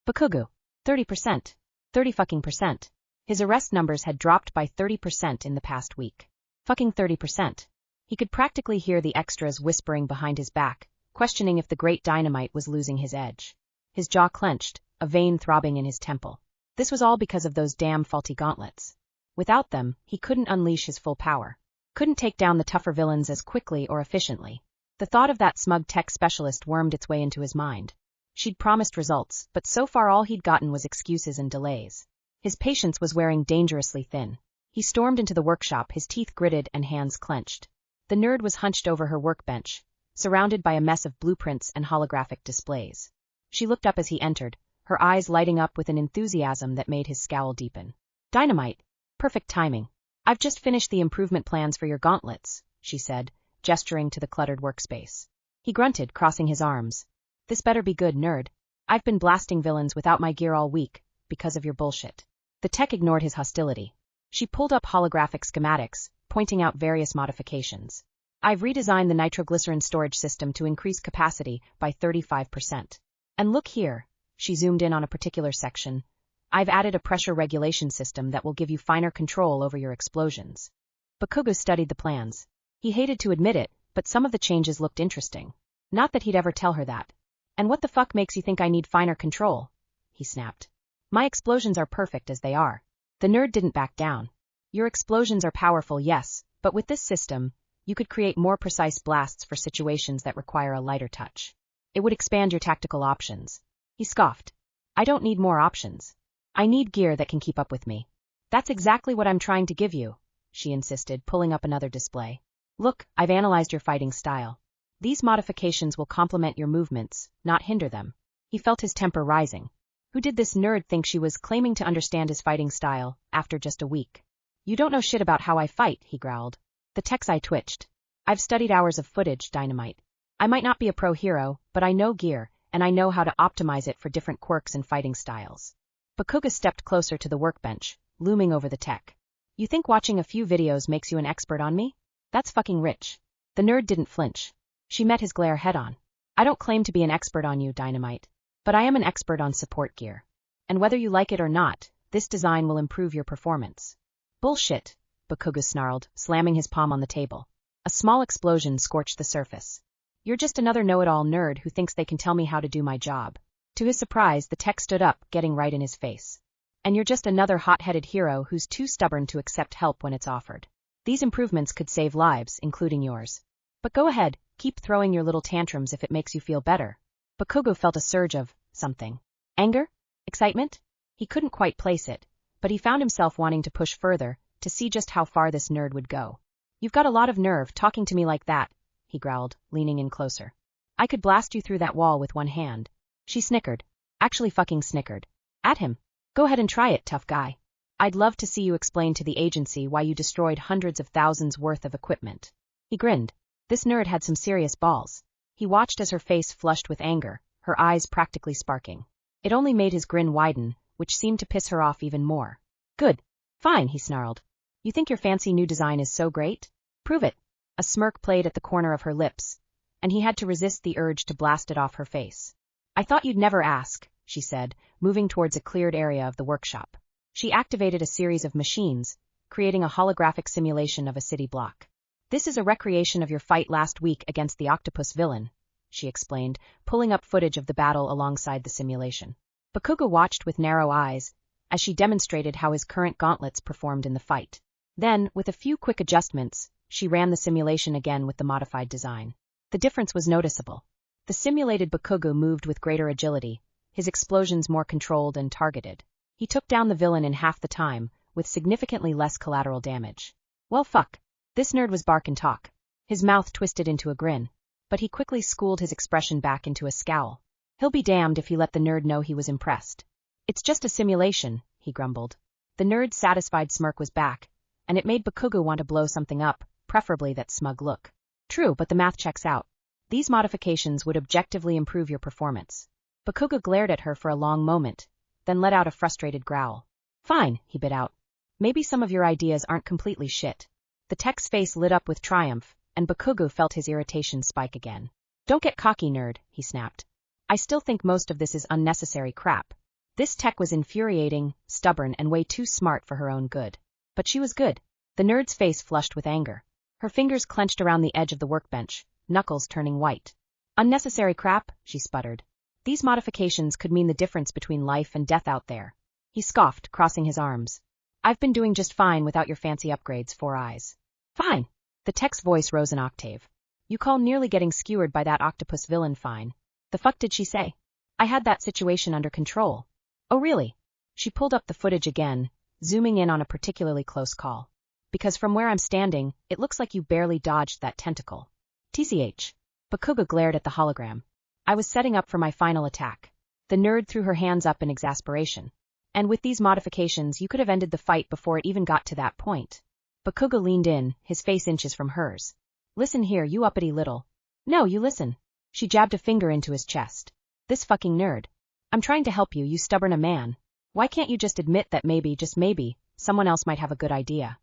Bakugo. 30%. 30%. His arrest numbers had dropped by 30% in the past week. Fucking 30%. He could practically hear the extras whispering behind his back, questioning if the great Dynamite was losing his edge. His jaw clenched, a vein throbbing in his temple. This was all because of those damn faulty gauntlets. Without them, he couldn't unleash his full power. Couldn't take down the tougher villains as quickly or efficiently. The thought of that smug tech specialist wormed its way into his mind. She'd promised results, but so far all he'd gotten was excuses and delays. His patience was wearing dangerously thin. He stormed into the workshop, his teeth gritted and hands clenched. The nerd was hunched over her workbench, surrounded by a mess of blueprints and holographic displays. She looked up as he entered, her eyes lighting up with an enthusiasm that made his scowl deepen. Dynamite. Perfect timing. I've just finished the improvement plans for your gauntlets, she said, gesturing to the cluttered workspace. He grunted, crossing his arms. This better be good, nerd. I've been blasting villains without my gear all week, because of your bullshit. The tech ignored his hostility. She pulled up holographic schematics, pointing out various modifications. I've redesigned the nitroglycerin storage system to increase capacity by 35%. And look here, she zoomed in on a particular section. I've added a pressure regulation system that will give you finer control over your explosions. Bakugo studied the plans. He hated to admit it, but some of the changes looked interesting. Not that he'd ever tell her that. And what the fuck makes you think I need finer control? He snapped. My explosions are perfect as they are. The nerd didn't back down. Your explosions are powerful, yes, but with this system, you could create more precise blasts for situations that require a lighter touch. It would expand your tactical options. He scoffed. I don't need more options. I need gear that can keep up with me. That's exactly what I'm trying to give you, she insisted, pulling up another display. Look, I've analyzed your fighting style. These modifications will complement your movements, not hinder them. He felt his temper rising. Who did this nerd think she was claiming to understand his fighting style, after just a week? You don't know shit about how I fight, he growled. The tech's eye twitched. I've studied hours of footage, Dynamite. I might not be a pro hero, but I know gear, and I know how to optimize it for different quirks and fighting styles. Bakugo stepped closer to the workbench, looming over the tech. You think watching a few videos makes you an expert on me? That's fucking rich. The nerd didn't flinch. She met his glare head-on. I don't claim to be an expert on you, Dynamite, but I am an expert on support gear. And whether you like it or not, this design will improve your performance. Bullshit, Bakugo snarled, slamming his palm on the table. A small explosion scorched the surface. You're just another know-it-all nerd who thinks they can tell me how to do my job. To his surprise, the tech stood up, getting right in his face. And you're just another hot-headed hero who's too stubborn to accept help when it's offered. These improvements could save lives, including yours. But go ahead, keep throwing your little tantrums if it makes you feel better. Bakugo felt a surge of something. Anger? Excitement? He couldn't quite place it, but he found himself wanting to push further, to see just how far this nerd would go. You've got a lot of nerve talking to me like that, he growled, leaning in closer. I could blast you through that wall with one hand. She snickered. Actually fucking snickered. At him. Go ahead and try it, tough guy. I'd love to see you explain to the agency why you destroyed hundreds of thousands worth of equipment. He grinned. This nerd had some serious balls. He watched as her face flushed with anger, her eyes practically sparking. It only made his grin widen, which seemed to piss her off even more. Good. Fine, he snarled. You think your fancy new design is so great? Prove it. A smirk played at the corner of her lips, and he had to resist the urge to blast it off her face. I thought you'd never ask, she said, moving towards a cleared area of the workshop. She activated a series of machines, creating a holographic simulation of a city block. This is a recreation of your fight last week against the octopus villain, she explained, pulling up footage of the battle alongside the simulation. Bakugo watched with narrow eyes, as she demonstrated how his current gauntlets performed in the fight. Then, with a few quick adjustments, she ran the simulation again with the modified design. The difference was noticeable. The simulated Bakugo moved with greater agility, his explosions more controlled and targeted. He took down the villain in half the time, with significantly less collateral damage. Well fuck. This nerd was bark and talk. His mouth twisted into a grin, but he quickly schooled his expression back into a scowl. He'll be damned if he let the nerd know he was impressed. It's just a simulation, he grumbled. The nerd's satisfied smirk was back, and it made Bakugo want to blow something up, preferably that smug look. True, but the math checks out. These modifications would objectively improve your performance. Bakugo glared at her for a long moment, then let out a frustrated growl. Fine, he bit out. Maybe some of your ideas aren't completely shit. The tech's face lit up with triumph, and Bakugo felt his irritation spike again. Don't get cocky, nerd, he snapped. I still think most of this is unnecessary crap. This tech was infuriating, stubborn, and way too smart for her own good. But she was good. The nerd's face flushed with anger. Her fingers clenched around the edge of the workbench, knuckles turning white. Unnecessary crap, she sputtered. These modifications could mean the difference between life and death out there. He scoffed, crossing his arms. I've been doing just fine without your fancy upgrades, Four Eyes. Fine. The tech's voice rose an octave. You call nearly getting skewered by that octopus villain fine. The fuck did she say? I had that situation under control. Oh really? She pulled up the footage again, zooming in on a particularly close call. Because from where I'm standing, it looks like you barely dodged that tentacle. TCH. Bakuga glared at the hologram. I was setting up for my final attack. The nerd threw her hands up in exasperation. And with these modifications, you could have ended the fight before it even got to that point. Bakuga leaned in, his face inches from hers. Listen here, you uppity little. No, you listen. She jabbed a finger into his chest. This fucking nerd. I'm trying to help you, you stubborn a man. Why can't you just admit that maybe, just maybe, someone else might have a good idea?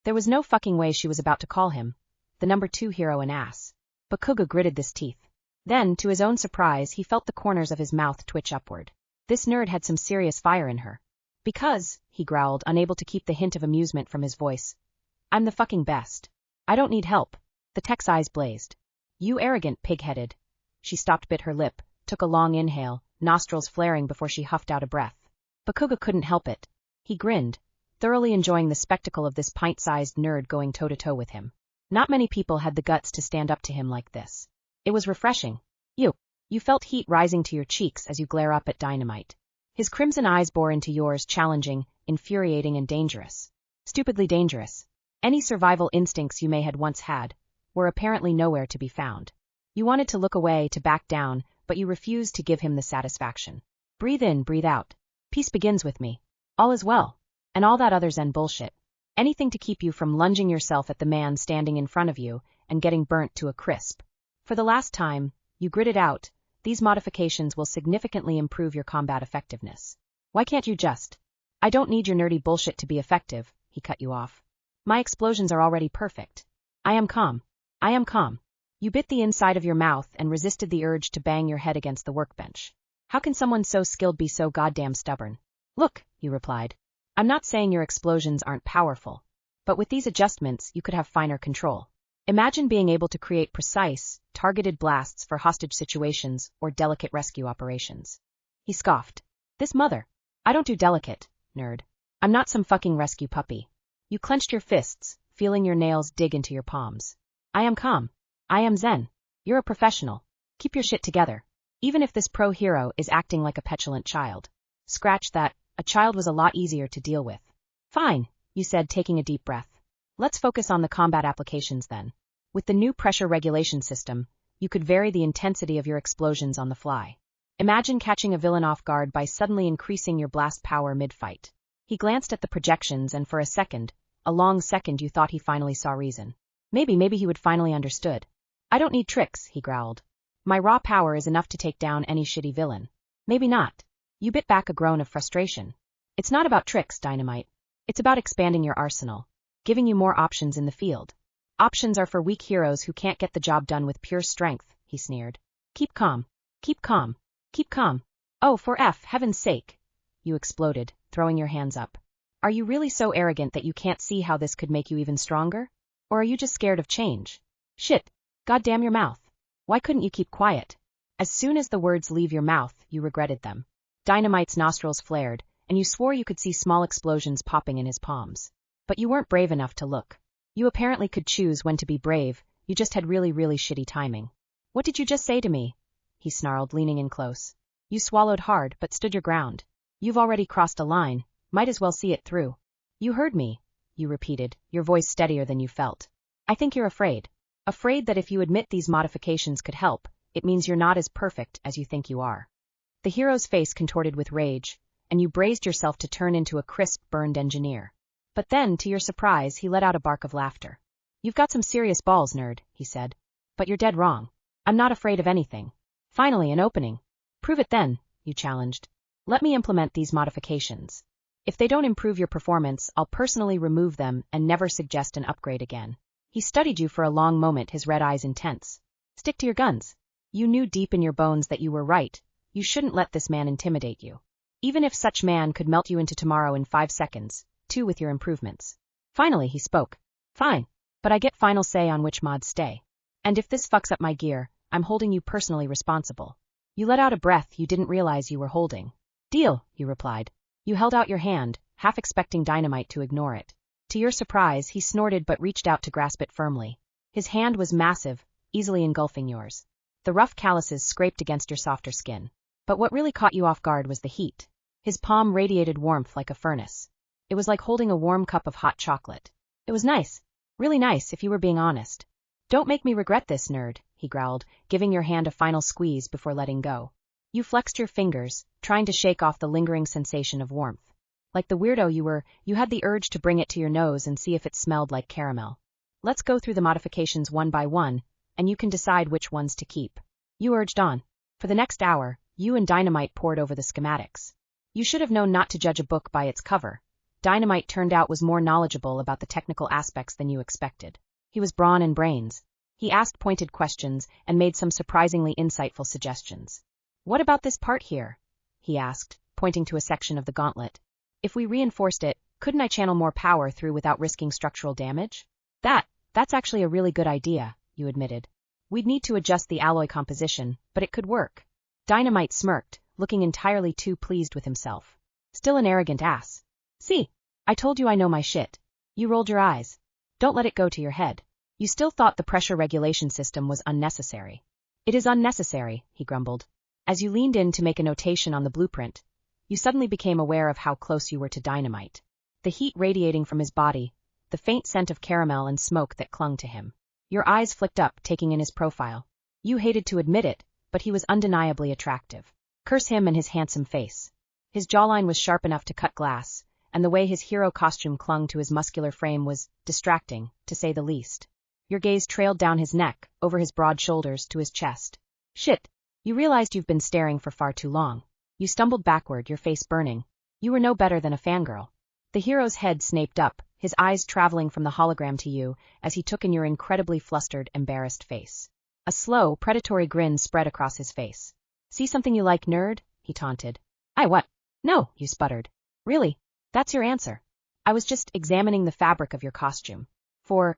There was no fucking way she was about to call him, the number 2 hero, an ass. Bakuga gritted his teeth. Then, to his own surprise, he felt the corners of his mouth twitch upward. This nerd had some serious fire in her. Because, he growled, unable to keep the hint of amusement from his voice, I'm the fucking best. I don't need help. The tech's eyes blazed. You arrogant pig-headed. She stopped, bit her lip, took a long inhale, nostrils flaring before she huffed out a breath. Bakuga couldn't help it. He grinned, thoroughly enjoying the spectacle of this pint-sized nerd going toe-to-toe with him. Not many people had the guts to stand up to him like this. It was refreshing. You felt heat rising to your cheeks as you glare up at Dynamite. His crimson eyes bore into yours, challenging, infuriating, and dangerous. Stupidly dangerous. Any survival instincts you may had once had were apparently nowhere to be found. You wanted to look away, to back down, but you refused to give him the satisfaction. Breathe in, breathe out. Peace begins with me. All is well. And all that other Zen bullshit. Anything to keep you from lunging yourself at the man standing in front of you and getting burnt to a crisp. For the last time, you gritted out, these modifications will significantly improve your combat effectiveness. Why can't you just? I don't need your nerdy bullshit to be effective, he cut you off. My explosions are already perfect. I am calm. I am calm. You bit the inside of your mouth and resisted the urge to bang your head against the workbench. How can someone so skilled be so goddamn stubborn? Look, you replied. I'm not saying your explosions aren't powerful, but with these adjustments you could have finer control. Imagine being able to create precise, targeted blasts for hostage situations or delicate rescue operations. He scoffed. This mother. I don't do delicate, nerd. I'm not some fucking rescue puppy. You clenched your fists, feeling your nails dig into your palms. I am calm. I am Zen. You're a professional. Keep your shit together. Even if this pro hero is acting like a petulant child. Scratch that, a child was a lot easier to deal with. Fine, you said, taking a deep breath. Let's focus on the combat applications then. With the new pressure regulation system, you could vary the intensity of your explosions on the fly. Imagine catching a villain off guard by suddenly increasing your blast power mid-fight. He glanced at the projections and for a second, a long second, you thought he finally saw reason. Maybe he would finally understood. I don't need tricks, he growled. My raw power is enough to take down any shitty villain. Maybe not. You bit back a groan of frustration. It's not about tricks, Dynamite. It's about expanding your arsenal. Giving you more options in the field. Options are for weak heroes who can't get the job done with pure strength, he sneered. Keep calm. Keep calm. Keep calm. Oh, for heaven's sake. You exploded, throwing your hands up. Are you really so arrogant that you can't see how this could make you even stronger? Or are you just scared of change? Shit. Goddamn your mouth. Why couldn't you keep quiet? As soon as the words leave your mouth, you regretted them. Dynamite's nostrils flared, and you swore you could see small explosions popping in his palms. But you weren't brave enough to look. You apparently could choose when to be brave, you just had really shitty timing. What did you just say to me? He snarled, leaning in close. You swallowed hard, but stood your ground. You've already crossed a line, might as well see it through. You heard me, you repeated, your voice steadier than you felt. I think you're afraid. Afraid that if you admit these modifications could help, it means you're not as perfect as you think you are. The hero's face contorted with rage, and you braced yourself to turn into a crisp, burned engineer. But then, to your surprise, he let out a bark of laughter. You've got some serious balls, nerd, he said. But you're dead wrong. I'm not afraid of anything. Finally, an opening. Prove it then, you challenged. Let me implement these modifications. If they don't improve your performance, I'll personally remove them and never suggest an upgrade again. He studied you for a long moment, his red eyes intense. Stick to your guns. You knew deep in your bones that you were right. You shouldn't let this man intimidate you. Even if such man could melt you into tomorrow in 5 seconds, too with your improvements. Finally he spoke. Fine. But I get final say on which mods stay. And if this fucks up my gear, I'm holding you personally responsible. You let out a breath you didn't realize you were holding. Deal, you replied. You held out your hand, half expecting Dynamite to ignore it. To your surprise, he snorted but reached out to grasp it firmly. His hand was massive, easily engulfing yours. The rough calluses scraped against your softer skin. But what really caught you off guard was the heat. His palm radiated warmth like a furnace. It was like holding a warm cup of hot chocolate. It was nice. Really nice, if you were being honest. Don't make me regret this, nerd, he growled, giving your hand a final squeeze before letting go. You flexed your fingers, trying to shake off the lingering sensation of warmth. Like the weirdo you were, you had the urge to bring it to your nose and see if it smelled like caramel. Let's go through the modifications one by one, and you can decide which ones to keep. You urged on. For the next hour, you and Dynamite pored over the schematics. You should have known not to judge a book by its cover. Dynamite turned out was more knowledgeable about the technical aspects than you expected. He was brawn and brains. He asked pointed questions and made some surprisingly insightful suggestions. What about this part here? He asked, pointing to a section of the gauntlet. If we reinforced it, couldn't I channel more power through without risking structural damage? That's actually a really good idea, you admitted. We'd need to adjust the alloy composition, but it could work. Dynamite smirked, looking entirely too pleased with himself. Still an arrogant ass. See, I told you I know my shit. You rolled your eyes. Don't let it go to your head. You still thought the pressure regulation system was unnecessary. It is unnecessary, he grumbled. As you leaned in to make a notation on the blueprint, you suddenly became aware of how close you were to Dynamite. The heat radiating from his body, the faint scent of caramel and smoke that clung to him. Your eyes flicked up, taking in his profile. You hated to admit it, but he was undeniably attractive. Curse him and his handsome face. His jawline was sharp enough to cut glass, and the way his hero costume clung to his muscular frame was distracting, to say the least. Your gaze trailed down his neck, over his broad shoulders to his chest. Shit. You realized you've been staring for far too long. You stumbled backward, your face burning. You were no better than a fangirl. The hero's head snaped up, his eyes traveling from the hologram to you as he took in your incredibly flustered, embarrassed face. A slow, predatory grin spread across his face. See something you like, nerd? He taunted. What? No, you sputtered. Really? That's your answer. I was just examining the fabric of your costume. For,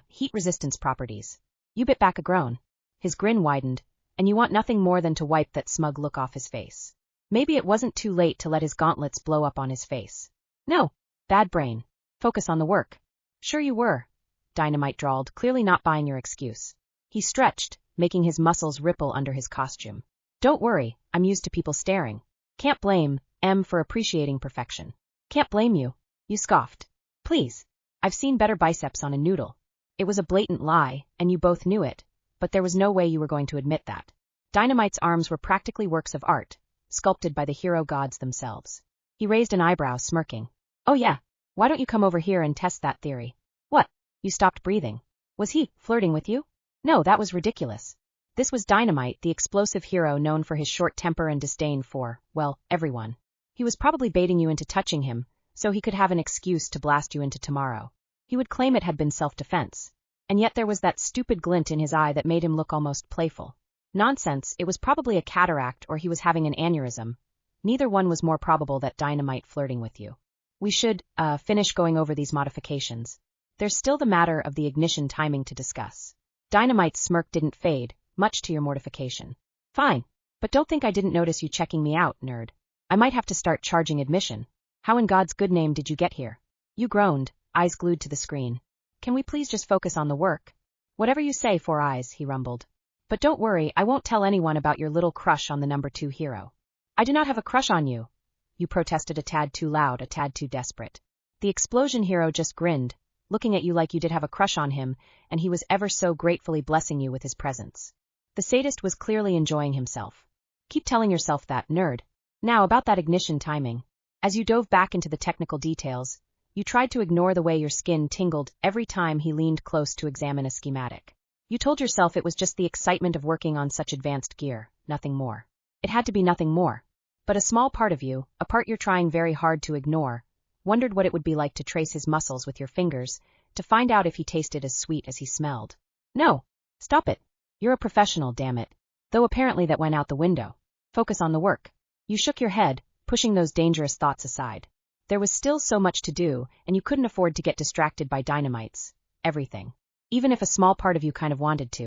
heat resistance properties. You bit back a groan. His grin widened, and you want nothing more than to wipe that smug look off his face. Maybe it wasn't too late to let his gauntlets blow up on his face. No. Bad brain. Focus on the work. Sure you were. Dynamite drawled, clearly not buying your excuse. He stretched, making his muscles ripple under his costume. Don't worry, I'm used to people staring. Can't blame M for appreciating perfection. Can't blame you. You scoffed. Please. I've seen better biceps on a noodle. It was a blatant lie, and you both knew it, but there was no way you were going to admit that. Dynamite's arms were practically works of art, sculpted by the hero gods themselves. He raised an eyebrow, smirking. Oh yeah, why don't you come over here and test that theory? What? You stopped breathing. Was he flirting with you? No, that was ridiculous. This was Dynamite, the explosive hero known for his short temper and disdain for, well, everyone. He was probably baiting you into touching him, so he could have an excuse to blast you into tomorrow. He would claim it had been self-defense. And yet there was that stupid glint in his eye that made him look almost playful. Nonsense, it was probably a cataract or he was having an aneurysm. Neither one was more probable that Dynamite flirting with you. We should, finish going over these modifications. There's still the matter of the ignition timing to discuss. Dynamite's smirk didn't fade, much to your mortification. Fine, but don't think I didn't notice you checking me out, nerd. I might have to start charging admission. How in God's good name did you get here? You groaned, eyes glued to the screen. Can we please just focus on the work? Whatever you say, Four Eyes, he rumbled. But don't worry, I won't tell anyone about your little crush on the number 2 hero. I do not have a crush on you. You protested a tad too loud, a tad too desperate. The explosion hero just grinned, looking at you like you did have a crush on him, and he was ever so gratefully blessing you with his presence. The sadist was clearly enjoying himself. Keep telling yourself that, nerd. Now about that ignition timing. As you dove back into the technical details, you tried to ignore the way your skin tingled every time he leaned close to examine a schematic. You told yourself it was just the excitement of working on such advanced gear, nothing more. It had to be nothing more. But a small part of you, a part you're trying very hard to ignore, wondered what it would be like to trace his muscles with your fingers, to find out if he tasted as sweet as he smelled. No. Stop it. You're a professional, damn it. Though apparently that went out the window. Focus on the work. You shook your head, pushing those dangerous thoughts aside. There was still so much to do, and you couldn't afford to get distracted by dynamites. Everything. Even if a small part of you kind of wanted to.